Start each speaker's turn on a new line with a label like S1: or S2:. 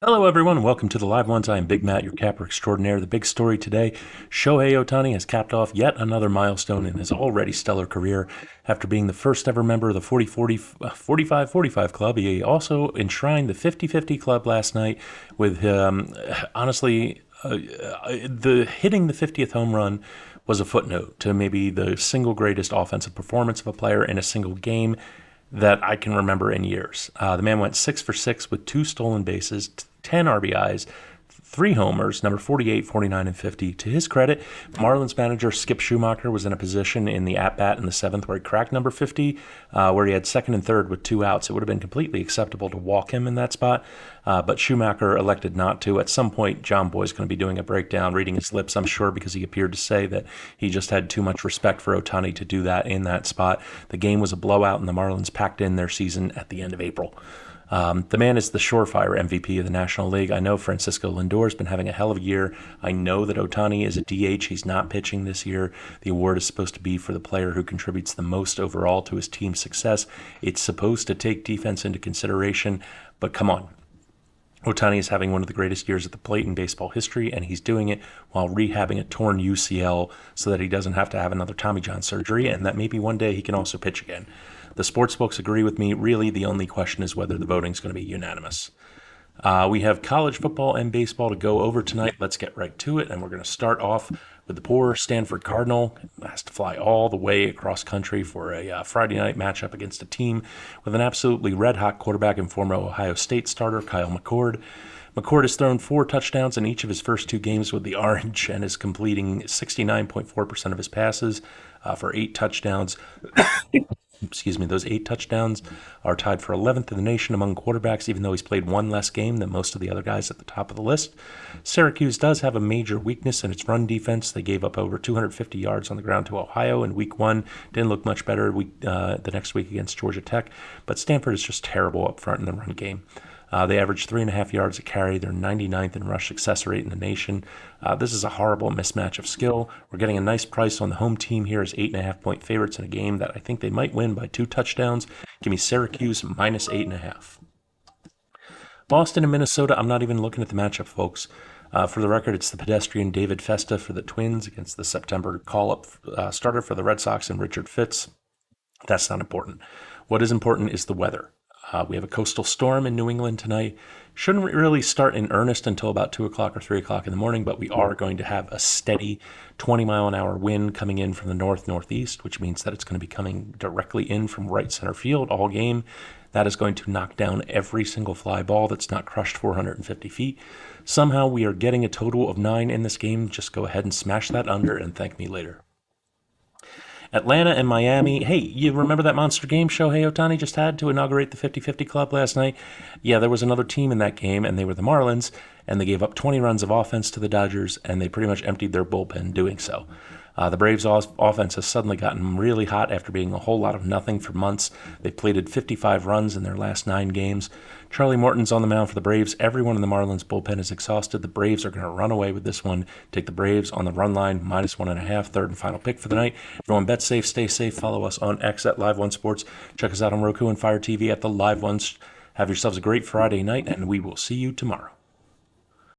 S1: Hello, everyone. Welcome to the Live Ones. I am Big Matt, your capper extraordinaire. The big story today, Shohei Ohtani has capped off yet another milestone in his already stellar career. After being the first ever member of the 45-45 club, he also enshrined the 50-50 club last night with, honestly, the hitting the 50th home run was a footnote to maybe the single greatest offensive performance of a player in a single game that I can remember in years. The man went 6 for 6 with 2 stolen bases, 10 RBIs, 3 homers, number 48, 49, and 50. To his credit, Marlins manager Skip Schumacher was in a position in the at-bat in the 7th where he cracked number 50, where he had second and third with 2 outs. It would have been completely acceptable to walk him in that spot, but Schumacher elected not to. At some point, John Boy's going to be doing a breakdown, reading his lips, I'm sure, because he appeared to say that he just had too much respect for Ohtani to do that in that spot. The game was a blowout, and the Marlins packed in their season at the end of April. The man is the surefire MVP of the National League. I know Francisco Lindor has been having a hell of a year. I know that Ohtani is a DH. He's not pitching this year. The award is supposed to be for the player who contributes the most overall to his team's success. It's supposed to take defense into consideration, but come on. Ohtani is having one of the greatest years at the plate in baseball history, and he's doing it while rehabbing a torn UCL so that he doesn't have to have another Tommy John surgery, and that maybe one day he can also pitch again. The sportsbooks agree with me. Really, the only question is whether the voting is going to be unanimous. We have college football and baseball to go over tonight. Let's get right to it, and we're going to start off with the poor Stanford Cardinal. Has to fly all the way across country for a Friday night matchup against a team with an absolutely red-hot quarterback and former Ohio State starter, Kyle McCord. McCord has thrown 4 touchdowns in each of his first 2 games with the Orange and is completing 69.4% of his passes for 8 touchdowns. Excuse me, those 8 touchdowns are tied for 11th in the nation among quarterbacks, even though he's played 1 less game than most of the other guys at the top of the list. Syracuse does have a major weakness in its run defense. They gave up over 250 yards on the ground to Ohio in week 1. Didn't look much better the next week against Georgia Tech, but Stanford is just terrible up front in the run game. They average 3.5 yards a carry. They're 99th in rush success rate in the nation. This is a horrible mismatch of skill. We're getting a nice price on the home team here as 8.5-point favorites in a game that I think they might win by 2 touchdowns. Give me Syracuse minus 8.5. Boston and Minnesota, I'm not even looking at the matchup, folks. For the record, it's the pedestrian David Festa for the Twins against the September call-up starter for the Red Sox and Richard Fitz. That's not important. What is important is the weather. We have a coastal storm in New England tonight. Shouldn't really start in earnest until about 2 o'clock or 3 o'clock in the morning, but we are going to have a steady 20-mile-an-hour wind coming in from the north-northeast, which means that it's going to be coming directly in from right center field all game. That is going to knock down every single fly ball that's not crushed 450 feet. Somehow we are getting a total of 9 in this game. Just go ahead and smash that under and thank me later. Atlanta and Miami. Hey, you remember that monster game Shohei Ohtani just had to inaugurate the 50-50 club last night? Yeah, there was another team in that game, and they were the Marlins, and they gave up 20 runs of offense to the Dodgers, and they pretty much emptied their bullpen doing so. The Braves' offense has suddenly gotten really hot after being a whole lot of nothing for months. They've plated 55 runs in their last 9 games. Charlie Morton's on the mound for the Braves. Everyone in the Marlins bullpen is exhausted. The Braves are going to run away with this one. Take the Braves on the run line, minus 1.5, third and final pick for the night. Everyone bet safe, stay safe. Follow us on X at Live One Sports. Check us out on Roku and Fire TV at the Live Ones. Have yourselves a great Friday night, and we will see you tomorrow.